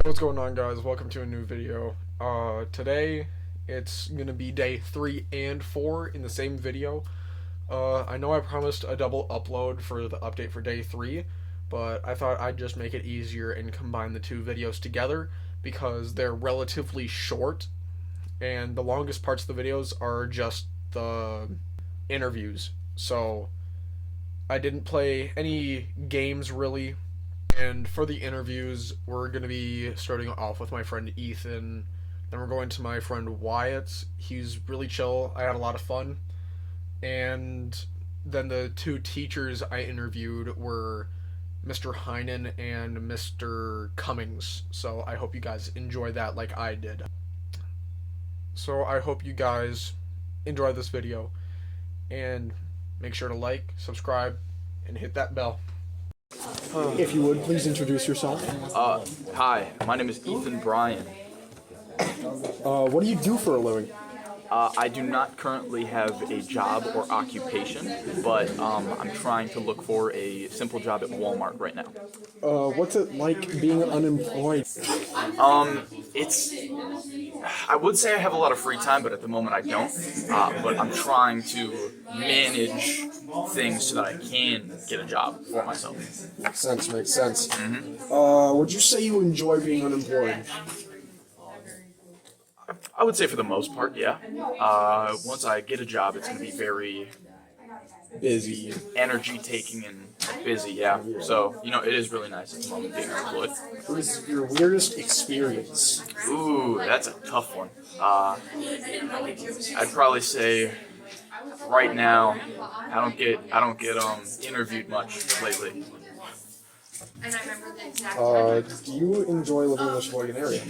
What's going on, guys? Welcome to a new video. Today it's gonna be day 3 and 4 in the same video. I know I promised a double upload for the update for day 3, but I thought I'd just make it easier and combine the two videos together because they're relatively short, and the longest parts of the videos are just the interviews. So I didn't play any games really. And for the interviews, we're going to be starting off with my friend Ethan. Then we're going to my friend Wyatt. He's really chill. I had a lot of fun. And then the two teachers I interviewed were Mr. Heinen and Mr. Cummings. So I hope you guys enjoy that like I did. So I hope you guys enjoy this video. And make sure to like, subscribe, and hit that bell. If you would, please introduce yourself. Hi, my name is Ethan Bryan. What do you do for a living? I do not currently have a job or occupation, but I'm trying to look for a simple job at Walmart right now. What's it like being unemployed? I would say I have a lot of free time, but at the moment I don't. But I'm trying to manage things so that I can get a job for myself. Makes sense. Mm-hmm. Would you say you enjoy being unemployed? I would say for the most part, yeah. Once I get a job, it's going to be very Busy. energy-taking and busy, yeah. So, it is really nice at the moment being unemployed. What is your weirdest experience? Ooh, that's a tough one. I'd probably say right now, I don't get interviewed much lately. Do you enjoy living in the Sheboygan area?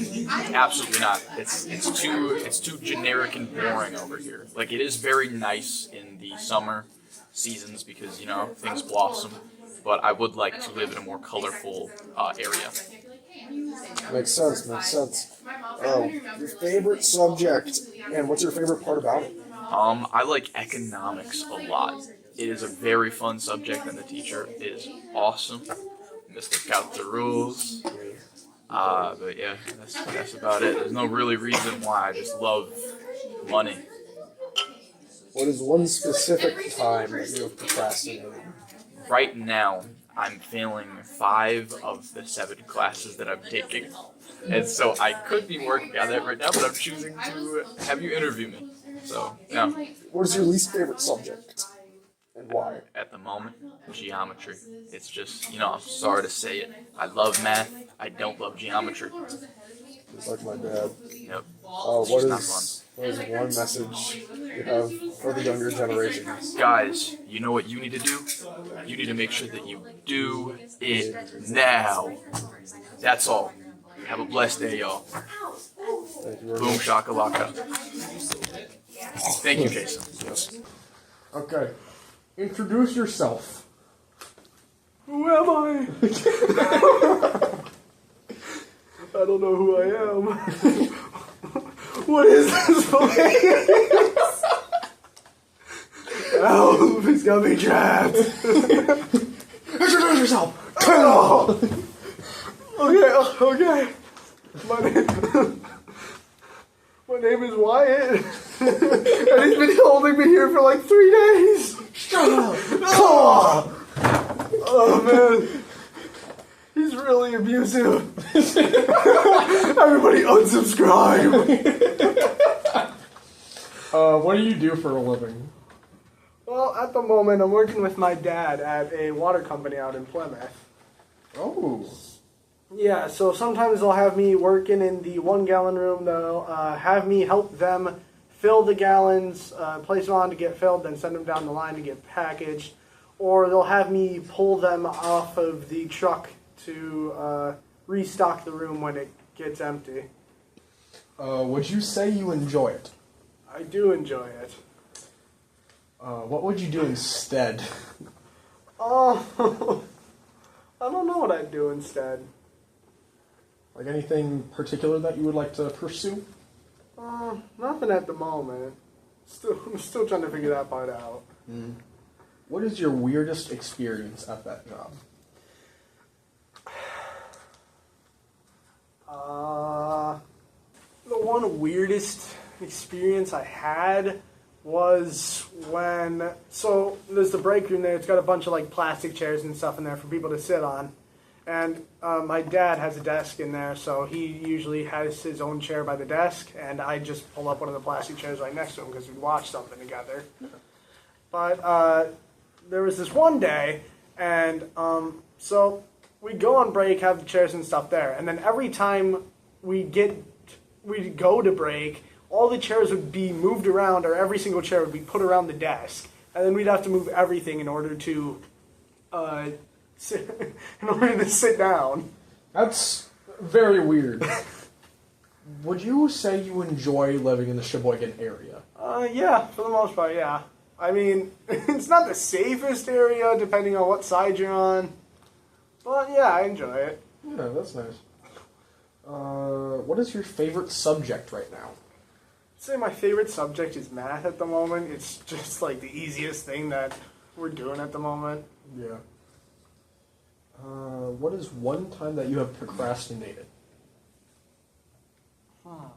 Absolutely not. It's too generic and boring over here. Like, it is very nice in the summer seasons because things blossom, but I would like to live in a more colorful area. Makes sense. Your favorite subject, and what's your favorite part about it? I like economics a lot. It is a very fun subject, and the teacher is awesome. Mr. Count the rules. But yeah, that's about it. There's no really reason why. I just love money. What is one specific time that you have procrastinated? Right now, I'm failing 5 of the 7 classes that I'm taking. And so I could be working on that right now, but I'm choosing to have you interview me. So, yeah. What is your least favorite subject? And why? At the moment, geometry. It's just, I'm sorry to say it. I love math. I don't love geometry. Just like my dad. Yep. What is one message you have for the younger generations? Guys, you know what you need to do? You need to make sure that you do it now. That's all. Have a blessed day, y'all. Thank you very Boom much. shakalaka. Thank you, Jason. Yes. Okay. Introduce yourself. Who am I? I don't know who I am. What is this place? Help! It's got me trapped. Introduce yourself. Okay. My name is Wyatt, and he's been holding me here for like 3 days. Shut up! Oh man, he's really abusive. Everybody unsubscribe. What do you do for a living? Well, at the moment, I'm working with my dad at a water company out in Plymouth. Oh. Yeah, so sometimes they'll have me working in the 1-gallon room. They'll have me help them fill the gallons, place them on to get filled, then send them down the line to get packaged. Or they'll have me pull them off of the truck to restock the room when it gets empty. Would you say you enjoy it? I do enjoy it. What would you do instead? Oh, I don't know what I'd do instead. Like anything particular that you would like to pursue? Nothing at the moment. I'm still trying to figure that part out. What is your weirdest experience at that job? one weirdest experience I had was when, so there's the break room there. It's got a bunch of like plastic chairs and stuff in there for people to sit on. And my dad has a desk in there, so he usually has his own chair by the desk, and I just pull up one of the plastic chairs right next to him because we watch something together. But there was this one day, and so we go on break, have the chairs and stuff there, and then every time we'd go to break, all the chairs would be moved around, or every single chair would be put around the desk, and then we'd have to move everything in order to sit down. That's very weird. Would you say you enjoy living in the Sheboygan area? Yeah, for the most part, yeah. I mean, it's not the safest area, depending on what side you're on. But yeah, I enjoy it. Yeah, that's nice. What is your favorite subject right now? I'd say my favorite subject is math at the moment. It's just like the easiest thing that we're doing at the moment. Yeah. What is one time that you have procrastinated? I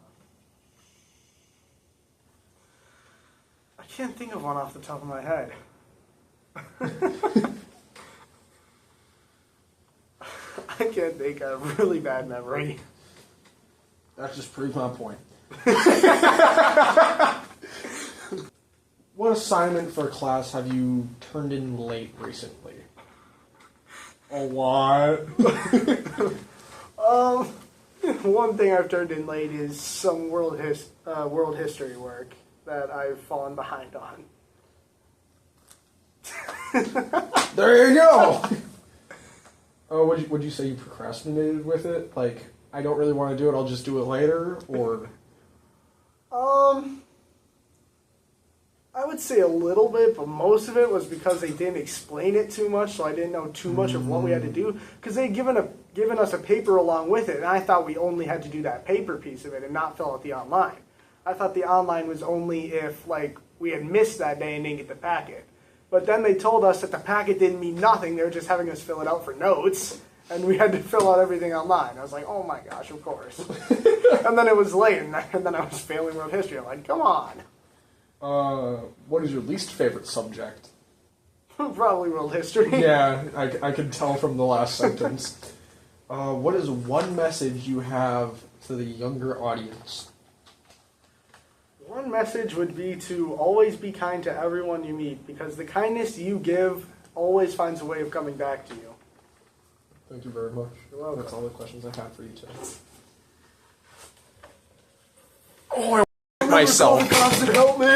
can't think of one off the top of my head. I can't think. I have really bad memory. That just proves my point. What assignment for class have you turned in late recently? A lot. One thing I've turned in late is some world history work that I've fallen behind on. There you go. Would you say you procrastinated with it? Like, I don't really want to do it, I'll just do it later, or? I would say a little bit, but most of it was because they didn't explain it too much, so I didn't know too much of what we had to do. Because they'd given us a paper along with it, and I thought we only had to do that paper piece of it and not fill out the online. I thought the online was only if, like, we had missed that day and didn't get the packet. But then they told us that the packet didn't mean nothing, they were just having us fill it out for notes, and we had to fill out everything online. I was like, oh my gosh, of course. And then it was late, and then I was failing world history. I'm like, come on. What is your least favorite subject? Probably world history. Yeah, I could tell from the last sentence. What is one message you have to the younger audience? One message would be to always be kind to everyone you meet, because the kindness you give always finds a way of coming back to you. Thank you very much. You're welcome. That's all the questions I have for you today. Oh, I myself. Help me.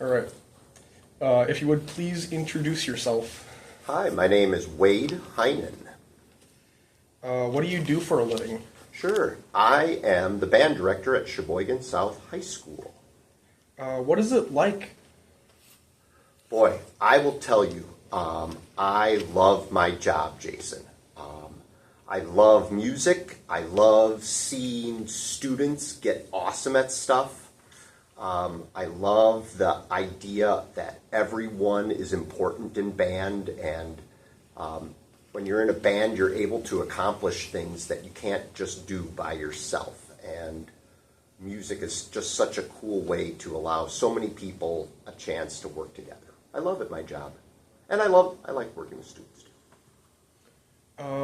All right. If you would please introduce yourself. Hi, my name is Wade Heinen. What do you do for a living? Sure, I am the band director at Sheboygan South High School. What is it like? Boy, I will tell you, I love my job, Jason. I love music. I love seeing students get awesome at stuff. I love the idea that everyone is important in band, and when you're in a band, you're able to accomplish things that you can't just do by yourself. And music is just such a cool way to allow so many people a chance to work together. I love it, my job. And I like working with students too.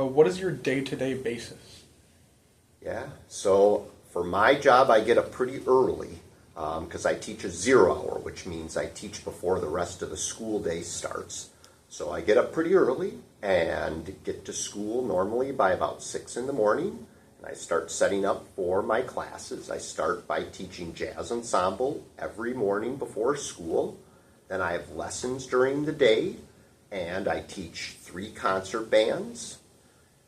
What is your day-to-day basis? Yeah, so for my job, I get up pretty early because I teach a 0 hour, which means I teach before the rest of the school day starts. So I get up pretty early and get to school normally by about 6 in the morning. And I start setting up for my classes. I start by teaching jazz ensemble every morning before school. Then I have lessons during the day, and I teach 3 concert bands.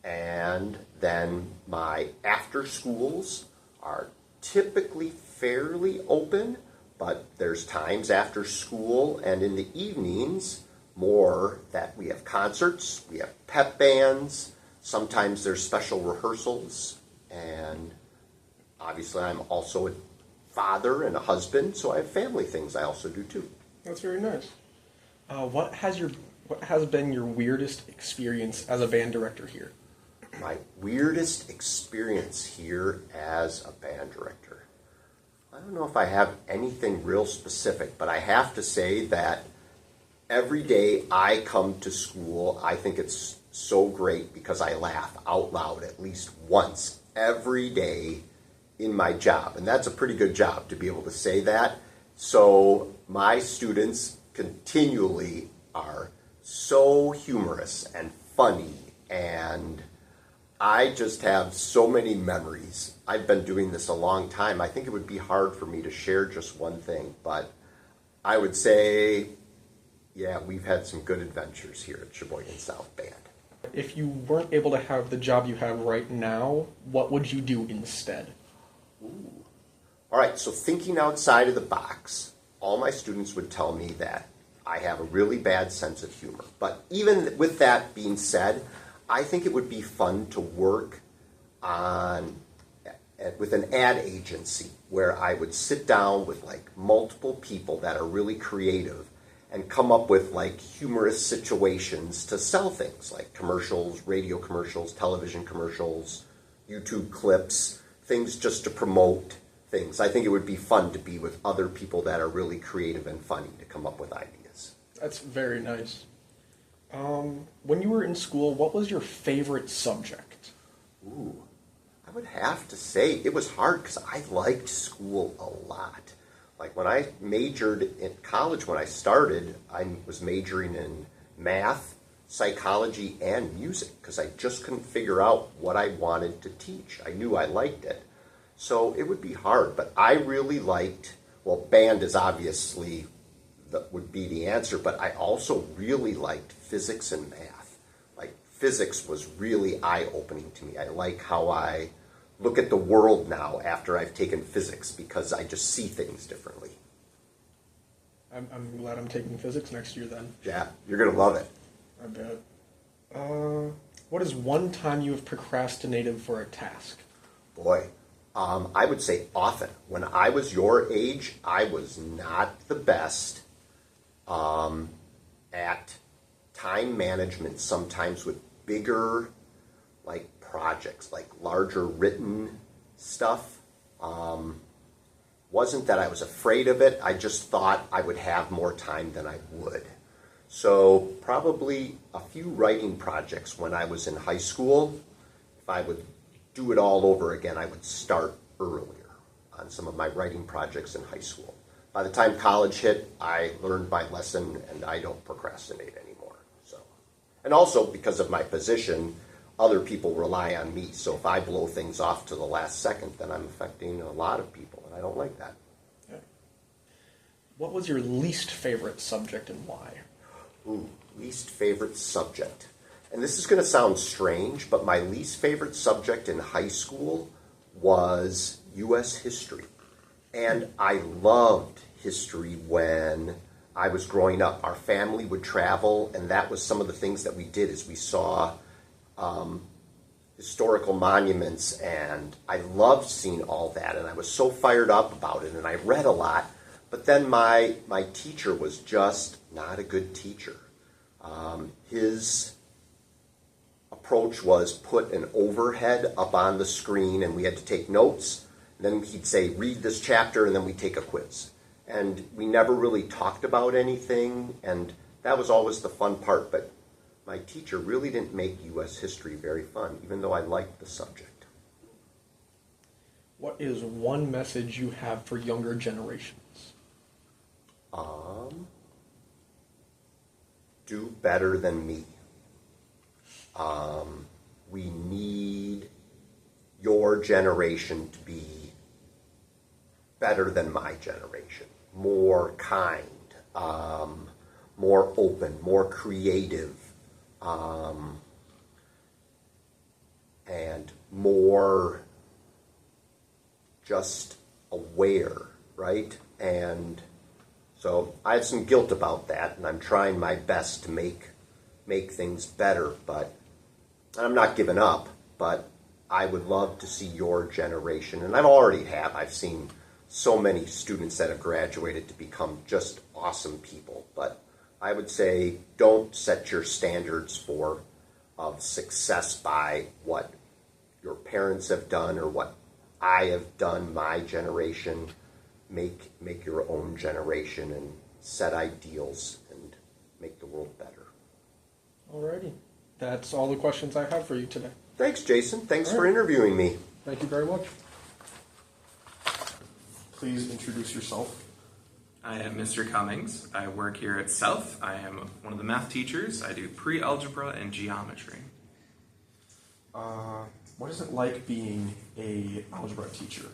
And then my after schools are typically fairly open, but there's times after school and in the evenings more that we have concerts, we have pep bands, sometimes there's special rehearsals, and obviously I'm also a father and a husband, so I have family things I also do too. That's very nice. What has been your weirdest experience as a band director here? My weirdest experience here as a band director. I don't know if I have anything real specific, but I have to say that every day I come to school, I think it's so great because I laugh out loud at least once every day in my job. And that's a pretty good job to be able to say that. So my students continually are so humorous and funny, and I just have so many memories. I've been doing this a long time. I think it would be hard for me to share just one thing, but I would say, yeah, we've had some good adventures here at Sheboygan South Band. If you weren't able to have the job you have right now, what would you do instead? All right, so thinking outside of the box, all my students would tell me that I have a really bad sense of humor. But even with that being said, I think it would be fun to work with an ad agency where I would sit down with like multiple people that are really creative and come up with like humorous situations to sell things like commercials, radio commercials, television commercials, YouTube clips, things just to promote things. I think it would be fun to be with other people that are really creative and funny to come up with ideas. That's very nice. When you were in school, what was your favorite subject? Ooh, I would have to say it was hard because I liked school a lot. Like when I majored in college, when I started, I was majoring in math, psychology, and music because I just couldn't figure out what I wanted to teach. I knew I liked it. So it would be hard, but I really liked, well, band is obviously that would be the answer, but I also really liked physics and math. Like physics was really eye-opening to me. I like how I look at the world now after I've taken physics because I just see things differently. I'm glad I'm taking physics next year then. Yeah, you're going to love it. I bet. What is one time you have procrastinated for a task? Boy, I would say often. When I was your age, I was not the best at time management, sometimes with bigger like projects, like larger written stuff. Wasn't that I was afraid of it, I just thought I would have more time than I would. So probably a few writing projects when I was in high school. If I would do it all over again, I would start earlier on some of my writing projects in high school. By the time college hit, I learned my lesson and I don't procrastinate anymore. So, and also because of my position, other people rely on me. So if I blow things off to the last second, then I'm affecting a lot of people, and I don't like that. Okay. What was your least favorite subject and why? Ooh, least favorite subject. And this is going to sound strange, but my least favorite subject in high school was U.S. history. And I loved history when I was growing up. Our family would travel, and that was some of the things that we did is we saw historical monuments, and I loved seeing all that, and I was so fired up about it, and I read a lot. But then my teacher was just not a good teacher. His approach was put an overhead up on the screen, and we had to take notes. Then he'd say, read this chapter, and then we'd take a quiz. And we never really talked about anything, and that was always the fun part. But my teacher really didn't make U.S. history very fun, even though I liked the subject. What is one message you have for younger generations? Do better than me. We need your generation to be better than my generation, more kind, more open, more creative, and more just aware, right? And so I have some guilt about that, and I'm trying my best to make things better, but I'm not giving up, but I would love to see your generation, and I've seen so many students that have graduated to become just awesome people, but I would say don't set your standards for of success by what your parents have done or what I have done, my generation. Make your own generation and set ideals and make the world better. Alrighty. That's all the questions I have for you today. Thanks, Jason. Thanks All for right. interviewing me. Thank you very much. Please introduce yourself. I am Mr. Cummings. I work here at South. I am one of the math teachers. I do pre-algebra and geometry. What is it like being a algebra teacher?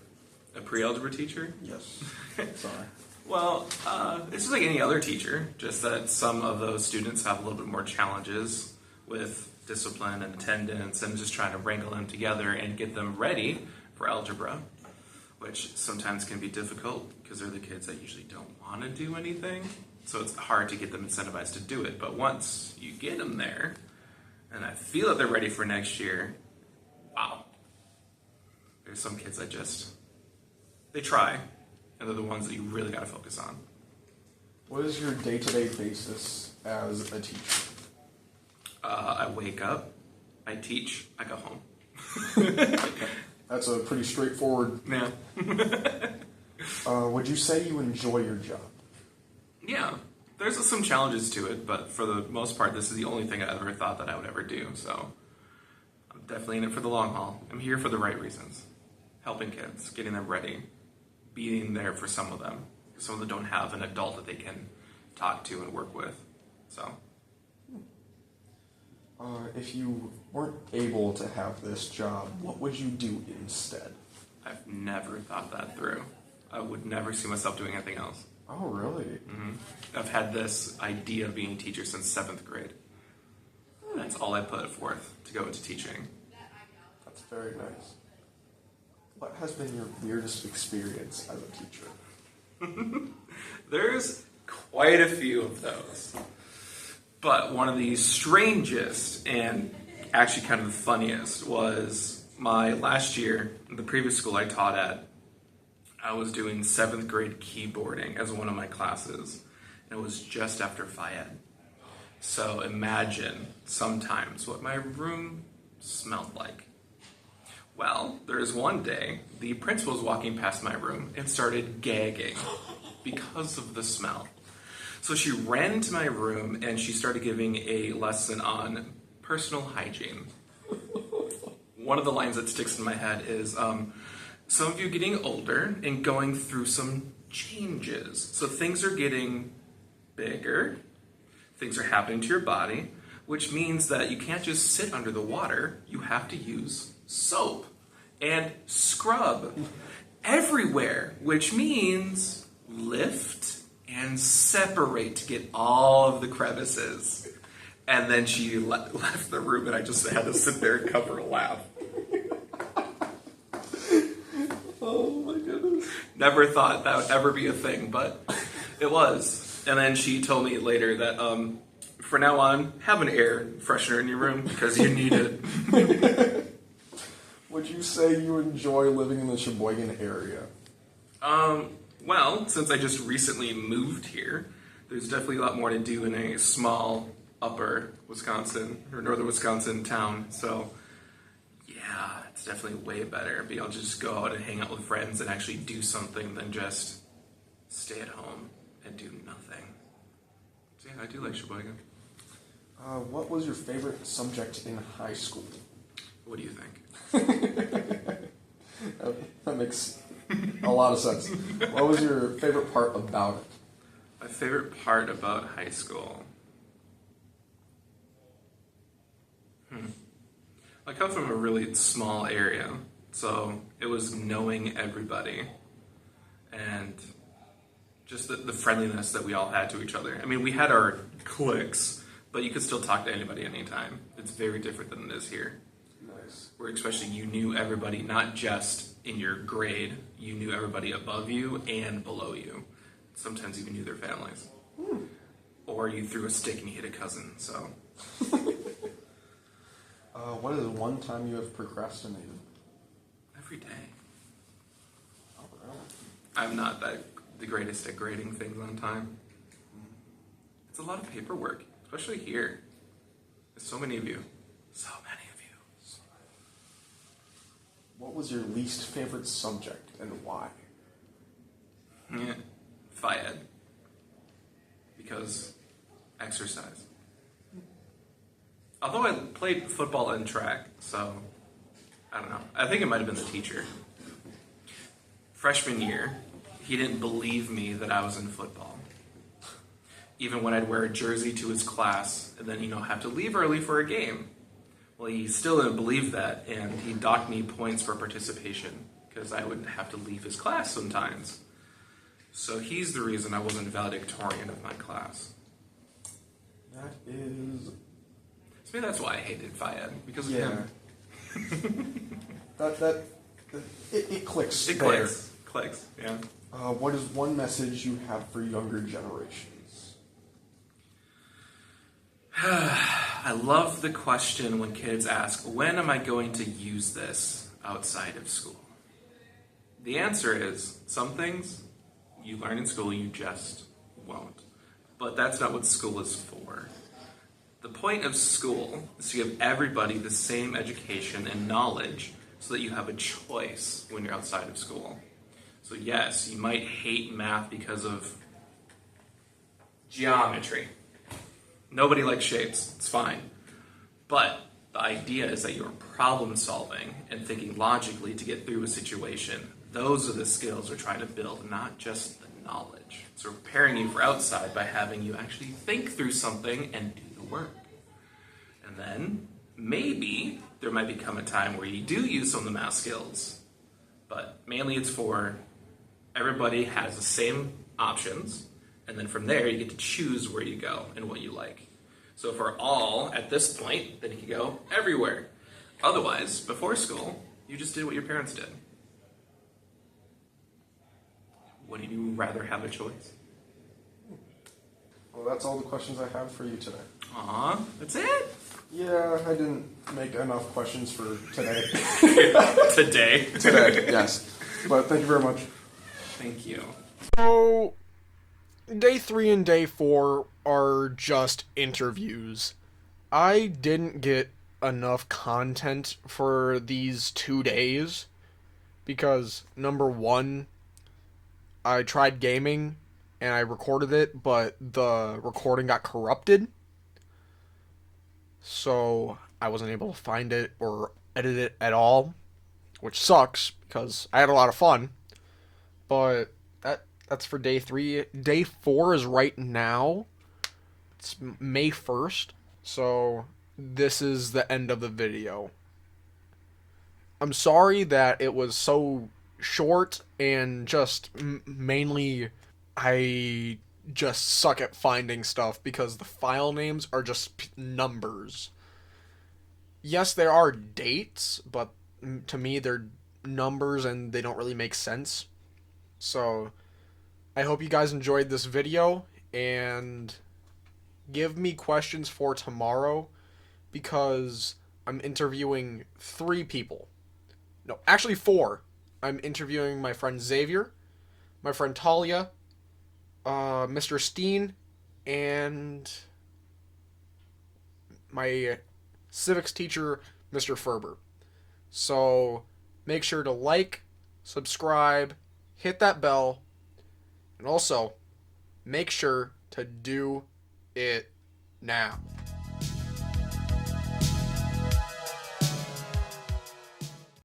A pre-algebra teacher? Yes. Sorry. Well, it's just like any other teacher, just that some of those students have a little bit more challenges with discipline and attendance and just trying to wrangle them together and get them ready for algebra, which sometimes can be difficult because they're the kids that usually don't want to do anything. So it's hard to get them incentivized to do it. But once you get them there, and I feel that they're ready for next year, wow. There's some kids that they try, and they're the ones that you really got to focus on. What is your day-to-day basis as a teacher? I wake up, I teach, I go home. That's a pretty straightforward. Yeah. Would you say you enjoy your job? Yeah. There's some challenges to it, but for the most part, this is the only thing I ever thought that I would ever do. So I'm definitely in it for the long haul. I'm here for the right reasons. Helping kids, getting them ready, being there for some of them. Some of them don't have an adult that they can talk to and work with. So If you weren't able to have this job, what would you do instead? I've never thought that through. I would never see myself doing anything else. Oh, really? I've had this idea of being a teacher since 7th grade. That's all I put forth to go into teaching. That's very nice. What has been your weirdest experience as a teacher? There's quite a few of those. But one of the strangest and actually kind of the funniest was my last year, the previous school I taught at, I was doing 7th grade keyboarding as one of my classes. And it was just after FIAD. So imagine sometimes what my room smelled like. Well, there was one day, the principal was walking past my room and started gagging because of the smell. So she ran into my room and she started giving a lesson on personal hygiene. One of the lines that sticks in my head is, some of you getting older and going through some changes. So things are getting bigger, things are happening to your body, which means that you can't just sit under the water, you have to use soap and scrub everywhere, which means lift and separate to get all of the crevices. And then she left the room and I just had to sit there and cover a laugh. Oh my goodness. Never thought that would ever be a thing, but it was. And then she told me later that for now on, have an air freshener in your room because you need it. Would you say you enjoy living in the Sheboygan area? Well, since I just recently moved here, there's definitely a lot more to do in a small upper Wisconsin or northern Wisconsin town. So, yeah, it's definitely way better being able to just go out and hang out with friends and actually do something than just stay at home and do nothing. So, yeah, I do like Sheboygan. What was your favorite subject in high school? What do you think? That makes a lot of sense. What was your favorite part about it? My favorite part about high school? I come from a really small area, so it was knowing everybody and just the friendliness that we all had to each other. I mean, we had our cliques, but you could still talk to anybody anytime. It's very different than it is here. Nice. Where especially you knew everybody, not just in your grade, you knew everybody above you and below you. Sometimes even knew their families. Or you threw a stick and you hit a cousin, so. What is one time you have procrastinated? Every day. Oh, really? I'm not the greatest at grading things on time. It's a lot of paperwork, especially here. There's so many of you. So many of you. What was your least favorite subject and why? Yeah, Phy-Ed. Because exercise. Although I played football and track, so I don't know. I think it might have been the teacher. Freshman year, he didn't believe me that I was in football. Even when I'd wear a jersey to his class and then, have to leave early for a game. Well, he still didn't believe that, and he docked me points for participation because I would have to leave his class sometimes. So he's the reason I wasn't valedictorian of my class. That is... So maybe that's why I hated Phy-Ed, because of Yeah. him. It clicks. It there. clicks, yeah. What is one message you have for younger generations? I love the question when kids ask, when am I going to use this outside of school? The answer is, some things you learn in school, you just won't. But that's not what school is for. The point of school is to give everybody the same education and knowledge so that you have a choice when you're outside of school. So yes, you might hate math because of geometry. Nobody likes shapes, it's fine. But the idea is that you're problem solving and thinking logically to get through a situation. Those are the skills we're trying to build, not just the knowledge. So we're preparing you for outside by having you actually think through something and do the work. And then maybe there might become a time where you do use some of the math skills, but mainly it's for everybody has the same options, and then from there you get to choose where you go and what you like. So if we're all at this point, then you can go everywhere. Otherwise, before school, you just did what your parents did. Wouldn't you rather have a choice? Well, that's all the questions I have for you today. Aw, that's it? Yeah, I didn't make enough questions for today. Today. Today, yes. But thank you very much. Thank you. So, day 3 and day 4 are just interviews. I didn't get enough content for these 2 days because, number one, I tried gaming and I recorded it, but the recording got corrupted. So I wasn't able to find it or edit it at all, which sucks because I had a lot of fun. But that's for day 3. Day 4 is right now. It's May 1st. So this is the end of the video. I'm sorry that it was so short and just mainly I just suck at finding stuff because the file names are just numbers. Yes, there are dates, but to me they're numbers and they don't really make sense. So I hope you guys enjoyed this video and give me questions for tomorrow because I'm interviewing 3 people. No, actually 4. I'm interviewing my friend Xavier, my friend Talia, Mr. Steen, and my civics teacher, Mr. Ferber. So make sure to like, subscribe, hit that bell, and also make sure to do it now.